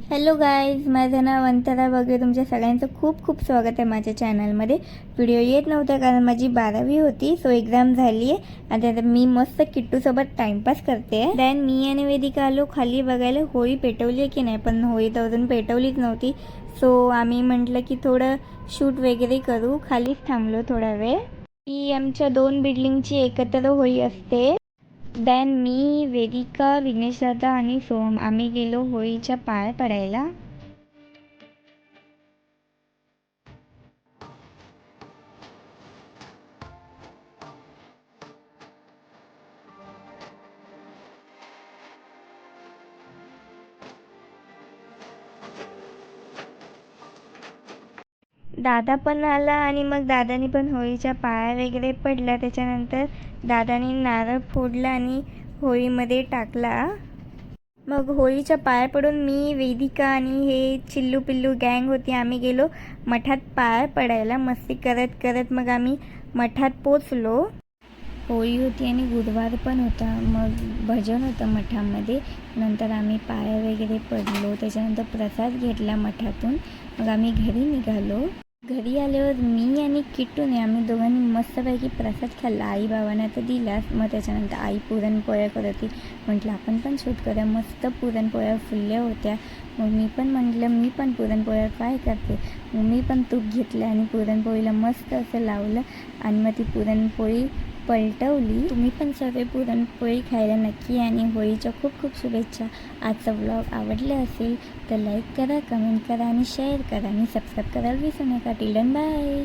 Hello guys, माझं नाव अंतरा वगैरे. तुमच्या सगळ्यांचं खूप खूप स्वागत आहे माझ्या चॅनलमध्ये. व्हिडिओ येत नव्हता कारण माझी 12वी होती, सो एक्झाम झाली आहे आणि आता मी मस्त किट्टूसोबत टाईमपास करते. देन मी आणि वेदिका आलो खाली बघायला होळी पेटवली आहे की नाही, पण होळी तर अजून पेटवलीच नव्हती. सो आम्ही म्हटलं की थोडं शूट वगैरे करू, खालीच थांबलो थोडा वेळ. ही आमच्या 2 बिल्डिंगची एकत्र होळी असते. देन मी, वेदिका, विघ्नेश दादा आणि सोहम आम्ही गेलो होळीच्या पाया पडायला. दादा पण आला आणि मग दादानी पण होळीच्या पाया वगैरे पडला. त्याच्यानंतर दादानी नारळ फोडला आणि होळीमध्ये टाकला. मग होळीच्या पाया पडून मी, वेदिका आणि हे चिल्लू पिल्लू गँग होती, आम्ही गेलो मठात पाया पडायला. मस्ती करत करत मग आम्ही मठात पोचलो. होळी होती आणि गुरुवार पण होता, मग भजन होतं मठामध्ये. नंतर आम्ही पाया वगैरे पडलो, त्याच्यानंतर प्रसाद घेतला मठातून. मग आम्ही घरी निघालो. घरी आल्यावर मी आणि किट्टूने आम्ही दोघांनी मस्तपैकी प्रसाद खाल्ला. आई बाबांना तर दिलाच. मग त्याच्यानंतर आई पुरणपोळ्या करत होती, म्हटलं आपण पण शूट करूया. मस्त पुरणपोळ्या फुलल्या होत्या. मग मी पण म्हटलं मी पण पुरणपोळ्या ट्राय करते. मग मी पण तूप घेतलं आणि पुरणपोळीला मस्त असं लावलं आणि मग ती पुरणपोळी पलटवली. तुम्ही पण सर्व पुरणपोळी खायला नक्की आणि होळीच्या खूप खूप शुभेच्छा. आजचा व्लॉग आवडला असेल तर लाईक करा, कमेंट करा आणि शेअर करा आणि सबस्क्राईब करायला विसरू नका. Till then bye.